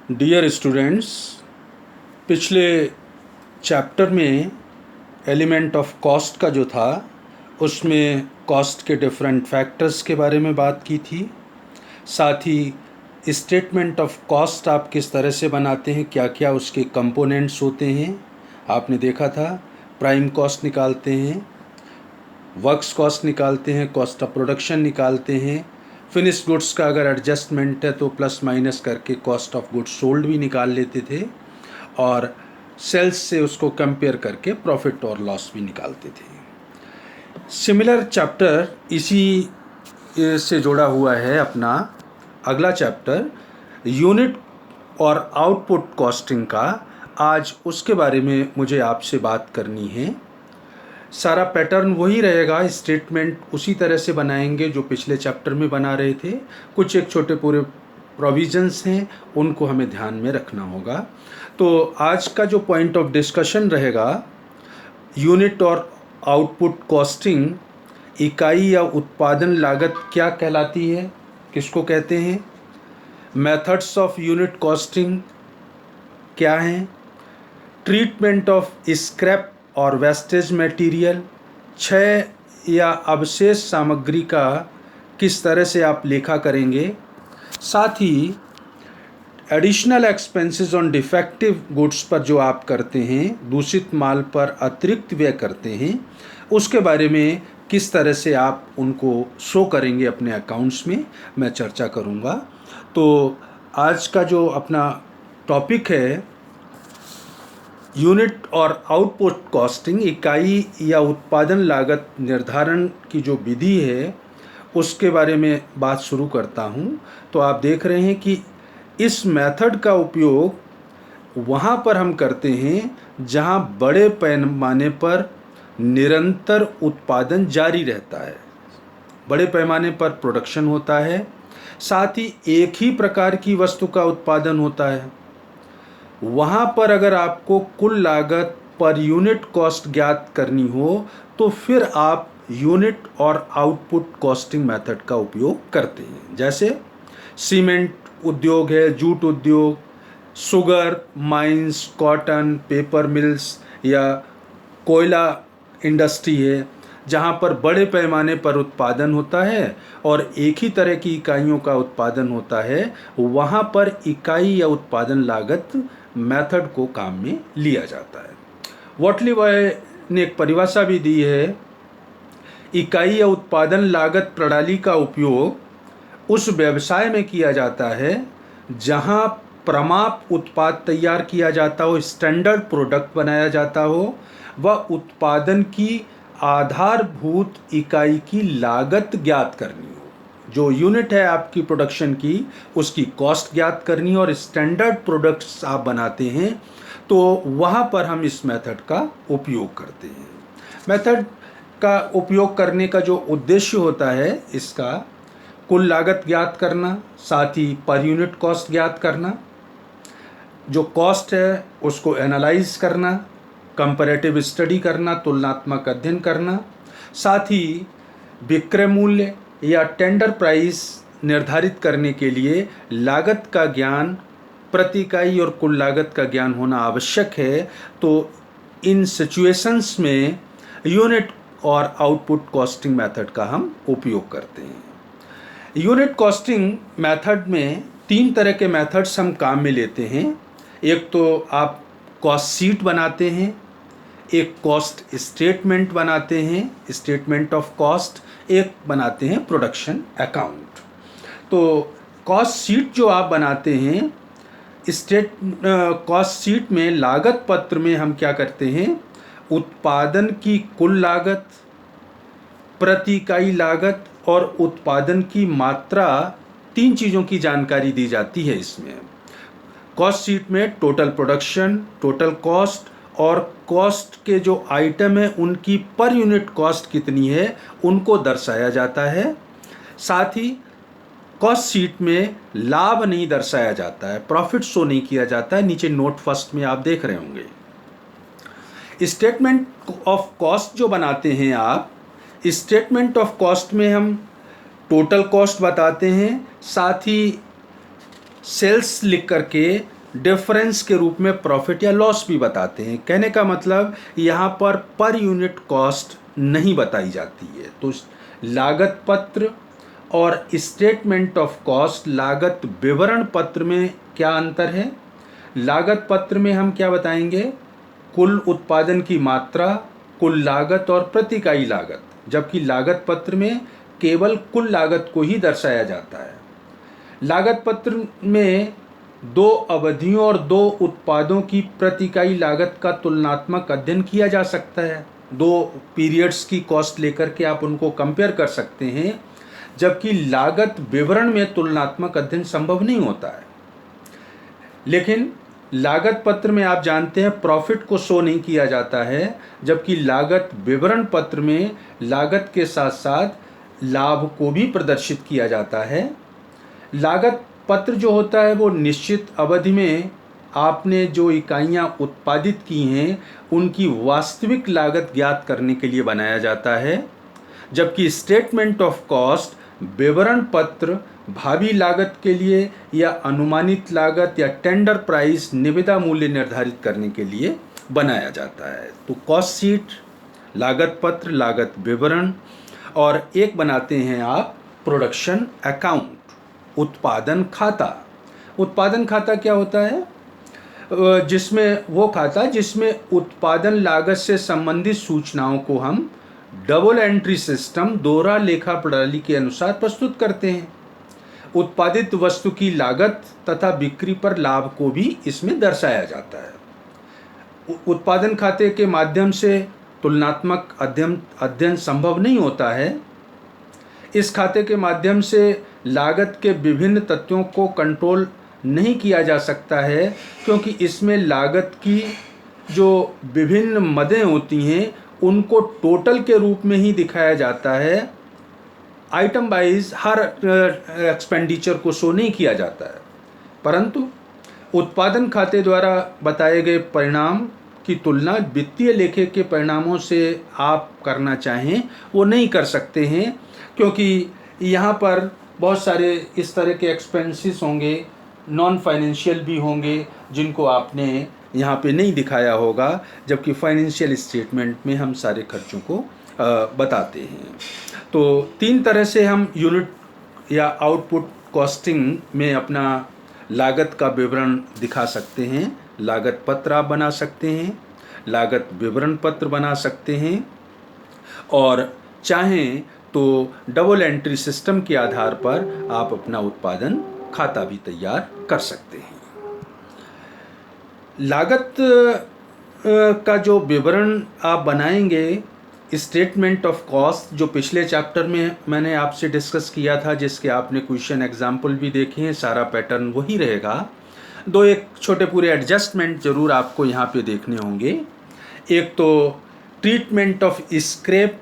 Dear students, पिछले chapter में element of cost का जो था उसमें कॉस्ट के डिफरेंट फैक्टर्स के बारे में बात की थी। साथ ही स्टेटमेंट ऑफ कॉस्ट आप किस तरह से बनाते हैं, क्या क्या उसके कंपोनेंट्स होते हैं आपने देखा था। प्राइम कॉस्ट निकालते हैं, वर्क्स कॉस्ट निकालते हैं, कॉस्ट ऑफ प्रोडक्शन निकालते हैं, फिनिश गुड्स का अगर एडजस्टमेंट है तो प्लस माइनस करके कॉस्ट ऑफ गुड्स सोल्ड भी निकाल लेते थे, और सेल्स से उसको कंपेयर करके प्रॉफिट और लॉस भी निकालते थे। सिमिलर चैप्टर इसी से जुड़ा हुआ है अपना अगला चैप्टर, यूनिट और आउटपुट कॉस्टिंग का। आज उसके बारे में मुझे आपसे बात करनी है। सारा पैटर्न वही रहेगा, स्टेटमेंट उसी तरह से बनाएंगे जो पिछले चैप्टर में बना रहे थे। कुछ एक छोटे पूरे प्रोविजंस हैं, उनको हमें ध्यान में रखना होगा। तो आज का जो पॉइंट ऑफ डिस्कशन रहेगा, यूनिट और आउटपुट कॉस्टिंग, इकाई या उत्पादन लागत क्या कहलाती है, किसको कहते हैं, मेथड्स ऑफ यूनिट कॉस्टिंग क्या हैं, ट्रीटमेंट ऑफ स्क्रैप और वेस्टेज मटेरियल, क्षय या अवशेष सामग्री का किस तरह से आप लेखा करेंगे, साथ ही additional expenses on defective goods पर जो आप करते हैं, दूषित माल पर अतिरिक्त व्यय करते हैं, उसके बारे में किस तरह से आप उनको शो करेंगे अपने अकाउंट्स में, मैं चर्चा करूँगा। तो आज का जो अपना टॉपिक है, यूनिट और आउटपुट कॉस्टिंग, इकाई या उत्पादन लागत निर्धारण की जो विधि है उसके बारे में बात शुरू करता हूँ। तो आप देख रहे हैं कि इस मेथड का उपयोग वहाँ पर हम करते हैं जहाँ बड़े पैमाने पर निरंतर उत्पादन जारी रहता है, बड़े पैमाने पर प्रोडक्शन होता है, साथ ही एक ही प्रकार की वस्तु का उत्पादन होता है। वहाँ पर अगर आपको कुल लागत पर यूनिट कॉस्ट ज्ञात करनी हो तो फिर आप यूनिट और आउटपुट कॉस्टिंग मेथड का उपयोग करते हैं। जैसे सीमेंट उद्योग है, जूट उद्योग, sugar mines, cotton, paper mills या कोयला इंडस्ट्री है, जहाँ पर बड़े पैमाने पर उत्पादन होता है और एक ही तरह की इकाइयों का उत्पादन होता है, वहाँ पर इकाई या उत्पादन लागत मेथड को काम में लिया जाता है। वॉटली बॉय ने एक परिभाषा भी दी है, इकाई या उत्पादन लागत प्रणाली का उपयोग उस व्यवसाय में किया जाता है जहाँ प्रमाप उत्पाद तैयार किया जाता हो, स्टैंडर्ड प्रोडक्ट बनाया जाता हो, व उत्पादन की आधारभूत इकाई की लागत ज्ञात करनी हो। जो यूनिट है आपकी प्रोडक्शन की, उसकी कॉस्ट ज्ञात करनी हो, और स्टैंडर्ड प्रोडक्ट्स आप बनाते हैं तो वहाँ पर हम इस मेथड का उपयोग करते हैं। मेथड का उपयोग करने का जो उद्देश्य होता है, इसका कुल लागत ज्ञात करना, साथ ही पर यूनिट कॉस्ट ज्ञात करना, जो कॉस्ट है उसको एनालाइज करना, कंपैरेटिव स्टडी करना, तुलनात्मक अध्ययन करना, साथ ही विक्रय मूल्य या टेंडर प्राइस निर्धारित करने के लिए लागत का ज्ञान, प्रति इकाई और कुल लागत का ज्ञान होना आवश्यक है। तो इन सिचुएशंस में यूनिट और आउटपुट कॉस्टिंग मेथड का हम उपयोग करते हैं। यूनिट कॉस्टिंग मेथड में तीन तरह के मेथड्स हम काम में लेते हैं। एक तो आप कॉस्ट शीट बनाते हैं, एक कॉस्ट स्टेटमेंट बनाते हैं, स्टेटमेंट ऑफ कॉस्ट, एक बनाते हैं प्रोडक्शन अकाउंट। तो कॉस्ट शीट जो आप बनाते हैं, कॉस्ट शीट में लागत पत्र में हम क्या करते हैं, उत्पादन की कुल लागत, प्रति इकाई लागत और उत्पादन की मात्रा, तीन चीज़ों की जानकारी दी जाती है इसमें। कॉस्ट शीट में टोटल प्रोडक्शन, टोटल कॉस्ट और कॉस्ट के जो आइटम है उनकी पर यूनिट कॉस्ट कितनी है उनको दर्शाया जाता है। साथ ही कॉस्ट शीट में लाभ नहीं दर्शाया जाता है, प्रॉफिट शो नहीं किया जाता है। नीचे नोट फर्स्ट में आप देख रहे होंगे। स्टेटमेंट ऑफ कॉस्ट जो बनाते हैं आप, स्टेटमेंट ऑफ कॉस्ट में हम टोटल कॉस्ट बताते हैं, साथ ही सेल्स लिख करके डिफरेंस के रूप में प्रॉफिट या लॉस भी बताते हैं। कहने का मतलब यहाँ पर यूनिट कॉस्ट नहीं बताई जाती है। तो लागत पत्र और स्टेटमेंट ऑफ कॉस्ट, लागत विवरण पत्र में क्या अंतर है? लागत पत्र में हम क्या बताएंगे? कुल उत्पादन की मात्रा, कुल लागत और प्रति इकाई लागत, जबकि लागत पत्र में केवल कुल लागत को ही दर्शाया जाता है। लागत पत्र में 2 अवधियों और 2 उत्पादों की प्रति इकाई लागत का तुलनात्मक अध्ययन किया जा सकता है। 2 पीरियड्स की कॉस्ट लेकर के आप उनको कंपेयर कर सकते हैं, जबकि लागत विवरण में तुलनात्मक अध्ययन संभव नहीं होता है। लेकिन लागत पत्र में आप जानते हैं प्रॉफिट को शो नहीं किया जाता है, जबकि लागत विवरण पत्र में लागत के साथ साथ लाभ को भी प्रदर्शित किया जाता है। लागत पत्र जो होता है वो निश्चित अवधि में आपने जो इकाइयां उत्पादित की हैं उनकी वास्तविक लागत ज्ञात करने के लिए बनाया जाता है, जबकि स्टेटमेंट ऑफ कॉस्ट विवरण पत्र भावी लागत के लिए या अनुमानित लागत या टेंडर प्राइस निविदा मूल्य निर्धारित करने के लिए बनाया जाता है। तो कॉस्ट शीट, लागत पत्र, लागत विवरण, और एक बनाते हैं आप प्रोडक्शन अकाउंट, उत्पादन खाता। उत्पादन खाता क्या होता है? जिसमें वो खाता जिसमें उत्पादन लागत से संबंधित सूचनाओं को हम डबल एंट्री सिस्टम, दोहरा लेखा प्रणाली के अनुसार प्रस्तुत करते हैं। उत्पादित वस्तु की लागत तथा बिक्री पर लाभ को भी इसमें दर्शाया जाता है। उत्पादन खाते के माध्यम से तुलनात्मक अध्ययन संभव नहीं होता है। इस खाते के माध्यम से लागत के विभिन्न तत्वों को कंट्रोल नहीं किया जा सकता है, क्योंकि इसमें लागत की जो विभिन्न मदें होती हैं उनको टोटल के रूप में ही दिखाया जाता है। आइटम वाइज हर एक्सपेंडिचर को शो नहीं किया जाता है, परंतु उत्पादन खाते द्वारा बताए गए परिणाम की तुलना वित्तीय लेखे के परिणामों से आप करना चाहें वो नहीं कर सकते हैं, क्योंकि यहाँ पर बहुत सारे इस तरह के एक्सपेंसेस होंगे, नॉन फाइनेंशियल भी होंगे, जिनको आपने यहाँ पे नहीं दिखाया होगा, जबकि फाइनेंशियल स्टेटमेंट में हम सारे खर्चों को बताते हैं। तो 3 तरह से हम यूनिट या आउटपुट कॉस्टिंग में अपना लागत का विवरण दिखा सकते हैं। लागत पत्र आप बना सकते हैं, लागत विवरण पत्र बना सकते हैं, और चाहें तो डबल एंट्री सिस्टम के आधार पर आप अपना उत्पादन खाता भी तैयार कर सकते हैं। लागत का जो विवरण आप बनाएंगे, स्टेटमेंट ऑफ कॉस्ट, जो पिछले चैप्टर में मैंने आपसे डिस्कस किया था, जिसके आपने क्वेश्चन एग्जाम्पल भी देखे हैं, सारा पैटर्न वही रहेगा। 2 एक छोटे पूरे एडजस्टमेंट ज़रूर आपको यहाँ पे देखने होंगे। एक तो ट्रीटमेंट ऑफ स्क्रैप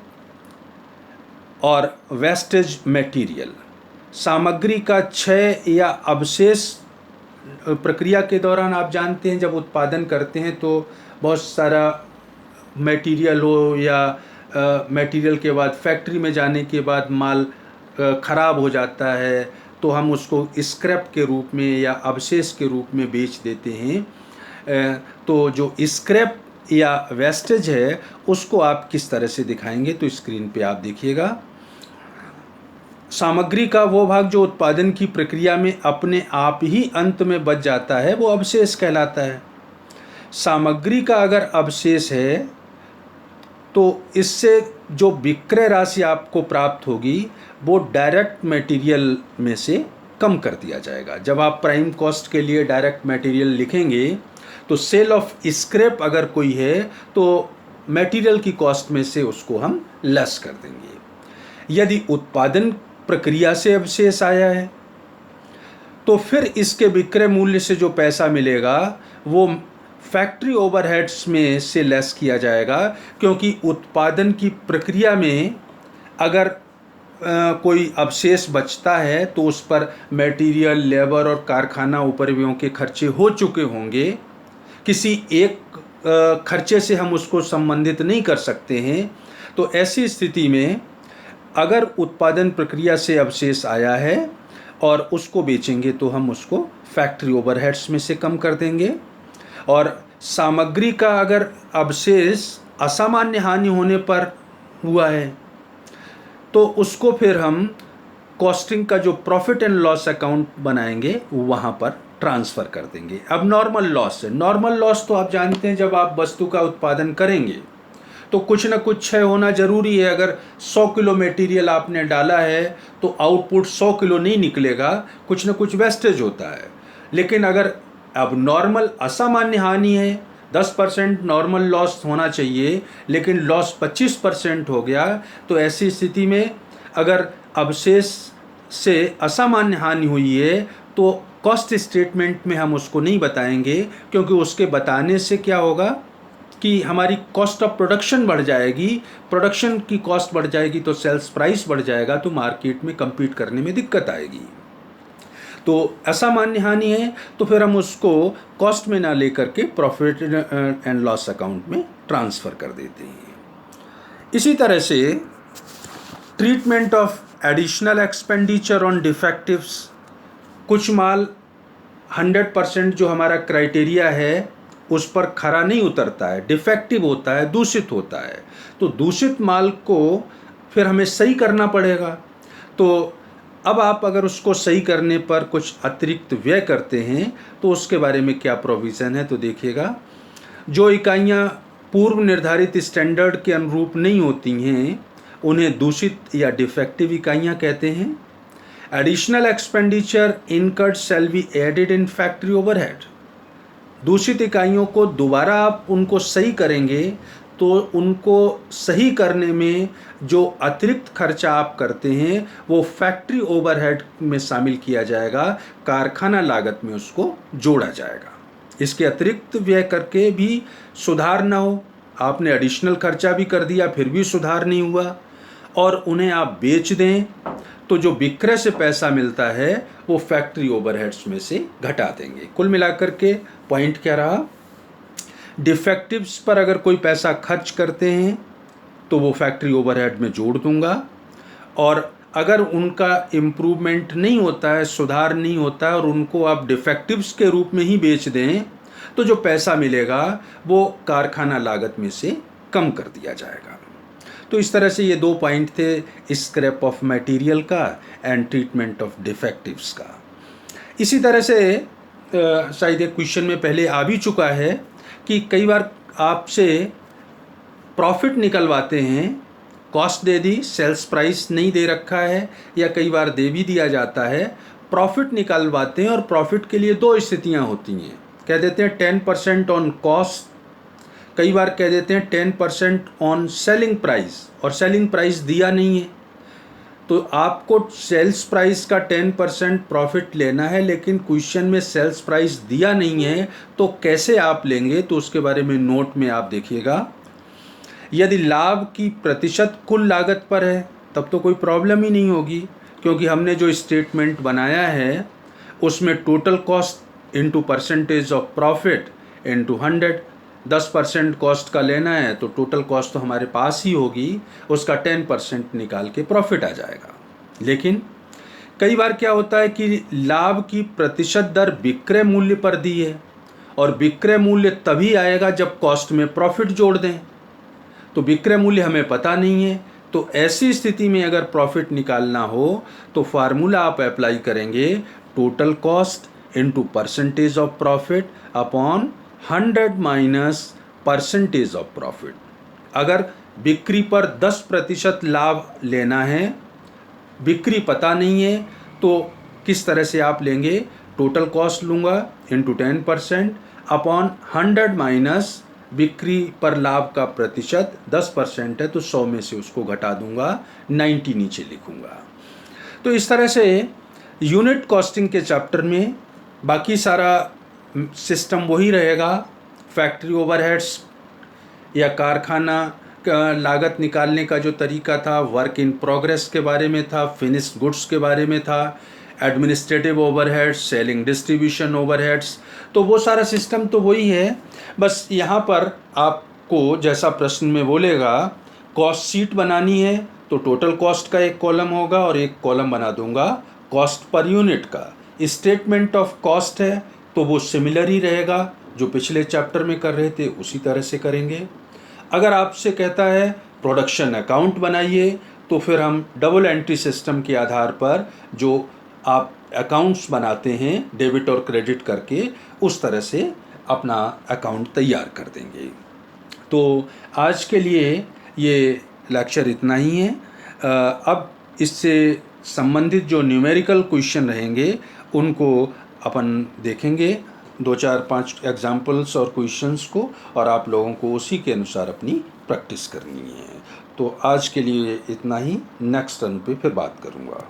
और वेस्टेज मटेरियल, सामग्री का क्षय या अवशेष प्रक्रिया के दौरान आप जानते हैं जब उत्पादन करते हैं तो बहुत सारा मटेरियल हो या मटेरियल के बाद फैक्ट्री में जाने के बाद माल ख़राब हो जाता है, तो हम उसको स्क्रैप के रूप में या अवशेष के रूप में बेच देते हैं। तो जो स्क्रैप या वेस्टेज है उसको आप किस तरह से दिखाएंगे, तो स्क्रीन पे आप देखिएगा। सामग्री का वो भाग जो उत्पादन की प्रक्रिया में अपने आप ही अंत में बच जाता है वो अवशेष कहलाता है। सामग्री का अगर अवशेष है तो इससे जो विक्रय राशि आपको प्राप्त होगी वो डायरेक्ट मटेरियल में से कम कर दिया जाएगा। जब आप प्राइम कॉस्ट के लिए डायरेक्ट मटेरियल लिखेंगे तो सेल ऑफ स्क्रैप अगर कोई है तो मटेरियल की कॉस्ट में से उसको हम लेस कर देंगे। यदि उत्पादन प्रक्रिया से अवशेष आया है तो फिर इसके विक्रय मूल्य से जो पैसा मिलेगा वो फैक्ट्री ओवरहेड्स में से लेस किया जाएगा, क्योंकि उत्पादन की प्रक्रिया में अगर कोई अवशेष बचता है तो उस पर मटेरियल, लेबर और कारखाना उपरिव्ययों के खर्चे हो चुके होंगे। किसी एक खर्चे से हम उसको संबंधित नहीं कर सकते हैं। तो ऐसी स्थिति में अगर उत्पादन प्रक्रिया से अवशेष आया है और उसको बेचेंगे तो हम उसको फैक्ट्री ओवरहेड्स में से कम कर देंगे। और सामग्री का अगर अवशेष असामान्य हानि होने पर हुआ है तो उसको फिर हम कॉस्टिंग का जो प्रॉफिट एंड लॉस अकाउंट बनाएंगे वहाँ पर ट्रांसफ़र कर देंगे। अब नॉर्मल लॉस है, नॉर्मल लॉस तो आप जानते हैं जब आप वस्तु का उत्पादन करेंगे तो कुछ ना कुछ क्षय होना जरूरी है। अगर 100 किलो मटेरियल आपने डाला है तो आउटपुट 100 किलो नहीं निकलेगा, कुछ ना कुछ वेस्टेज होता है। लेकिन अगर अब नॉर्मल असामान्य हानि है, 10% नॉर्मल लॉस होना चाहिए लेकिन लॉस 25% हो गया, तो ऐसी स्थिति में अगर अवशेष से असामान्य हानि हुई है तो कॉस्ट स्टेटमेंट में हम उसको नहीं बताएंगे, क्योंकि उसके बताने से क्या होगा कि हमारी कॉस्ट ऑफ प्रोडक्शन बढ़ जाएगी। प्रोडक्शन की कॉस्ट बढ़ जाएगी तो सेल्स प्राइस बढ़ जाएगा, तो मार्केट में compete करने में दिक्कत आएगी। तो असामान्य हानि है तो फिर हम उसको कॉस्ट में ना लेकर के प्रॉफिट एंड लॉस अकाउंट में ट्रांसफ़र कर देते हैं। इसी तरह से treatment of additional expenditure on डिफेक्टिव्स, कुछ माल 100% जो हमारा क्राइटेरिया है उस पर खरा नहीं उतरता है, डिफेक्टिव होता है, दूषित होता है, तो दूषित माल को फिर हमें सही करना पड़ेगा। तो अब आप अगर उसको सही करने पर कुछ अतिरिक्त व्यय करते हैं तो उसके बारे में क्या प्रोविज़न है, तो देखिएगा जो इकाइयाँ पूर्व निर्धारित स्टैंडर्ड के अनुरूप नहीं होती हैं उन्हें दूषित या डिफेक्टिव इकाइयाँ कहते हैं। Additional expenditure incurred shall be added in factory overhead, दूषित इकाइयों को दोबारा आप उनको सही करेंगे तो उनको सही करने में जो अतिरिक्त खर्चा आप करते हैं वो फैक्ट्री ओवरहेड में शामिल किया जाएगा, कारखाना लागत में उसको जोड़ा जाएगा। इसके अतिरिक्त व्यय करके भी सुधार ना हो, आपने एडिशनल खर्चा भी कर दिया फिर भी सुधार नहीं हुआ और उन्हें आप बेच दें तो जो विक्रय से पैसा मिलता है वो फैक्ट्री ओवरहेड्स में से घटा देंगे। कुल मिलाकर के पॉइंट क्या रहा, डिफेक्टिव्स पर अगर कोई पैसा खर्च करते हैं तो वो फैक्ट्री ओवरहेड में जोड़ दूंगा, और अगर उनका इम्प्रूवमेंट नहीं होता है, सुधार नहीं होता है और उनको आप डिफेक्टिव्स के रूप में ही बेच दें तो जो पैसा मिलेगा वो कारखाना लागत में से कम कर दिया जाएगा। तो इस तरह से ये दो पॉइंट थे, स्क्रैप ऑफ मटेरियल का एंड ट्रीटमेंट ऑफ डिफेक्टिव्स का। इसी तरह से शायद एक क्वेश्चन में पहले आ भी चुका है कि कई बार आपसे प्रॉफिट निकलवाते हैं, कॉस्ट दे दी, सेल्स प्राइस नहीं दे रखा है, या कई बार दे भी दिया जाता है, प्रॉफिट निकलवाते हैं और प्रॉफिट के लिए दो स्थितियां होती हैं। कह देते हैं 10% ऑन कॉस्ट, कई बार कह देते हैं 10% ऑन सेलिंग प्राइस, और सेलिंग प्राइस दिया नहीं है तो आपको सेल्स प्राइस का 10% प्रॉफिट लेना है, लेकिन क्वेश्चन में सेल्स प्राइस दिया नहीं है तो कैसे आप लेंगे, तो उसके बारे में नोट में आप देखिएगा। यदि लाभ की प्रतिशत कुल लागत पर है तब तो कोई प्रॉब्लम ही नहीं होगी, क्योंकि हमने जो स्टेटमेंट बनाया है उसमें total cost into percentage of profit into 100, 10% cost का लेना है तो टोटल कॉस्ट तो हमारे पास ही होगी, उसका 10% निकाल के प्रॉफिट आ जाएगा। लेकिन कई बार क्या होता है कि लाभ की प्रतिशत दर विक्रय मूल्य पर दी है, और विक्रय मूल्य तभी आएगा जब कॉस्ट में प्रॉफिट जोड़ दें, तो विक्रय मूल्य हमें पता नहीं है। तो ऐसी स्थिति में अगर प्रॉफिट निकालना हो तो फार्मूला आप अप्लाई करेंगे, total cost into percentage of profit upon 100 minus percentage of profit. अगर बिक्री पर 10% लाभ लेना है, बिक्री पता नहीं है, तो किस तरह से आप लेंगे, टोटल कॉस्ट लूँगा इनटू 10% अपॉन 100 माइनस बिक्री पर लाभ का प्रतिशत 10% है तो 100 में से उसको घटा दूंगा, 90 नीचे लिखूंगा। तो इस तरह से यूनिट कॉस्टिंग के चैप्टर में बाकी सारा सिस्टम वही रहेगा। फैक्ट्री ओवरहेड्स या कारखाना का लागत निकालने का जो तरीका था, वर्क इन प्रोग्रेस के बारे में था, फिनिश गुड्स के बारे में था, administrative overheads, selling distribution overheads, तो वो सारा सिस्टम तो वही है। बस यहाँ पर आपको जैसा प्रश्न में बोलेगा कॉस्ट शीट बनानी है तो टोटल कॉस्ट का एक कॉलम होगा और एक कॉलम बना दूंगा कॉस्ट पर यूनिट का स्टेटमेंट ऑफ कॉस्ट है तो वो सिमिलर ही रहेगा, जो पिछले चैप्टर में कर रहे थे उसी तरह से करेंगे। अगर आपसे कहता है प्रोडक्शन अकाउंट बनाइए तो फिर हम डबल एंट्री सिस्टम के आधार पर जो आप अकाउंट्स बनाते हैं डेबिट और क्रेडिट करके, उस तरह से अपना अकाउंट तैयार कर देंगे। तो आज के लिए ये लेक्चर इतना ही है। अब इससे संबंधित जो न्यूमेरिकल क्वेश्चन रहेंगे उनको अपन देखेंगे, 2 4 5 एग्जाम्पल्स और क्वेश्चंस को, और आप लोगों को उसी के अनुसार अपनी प्रैक्टिस करनी है। तो आज के लिए इतना ही, नेक्स्ट टर्न पे फिर बात करूँगा।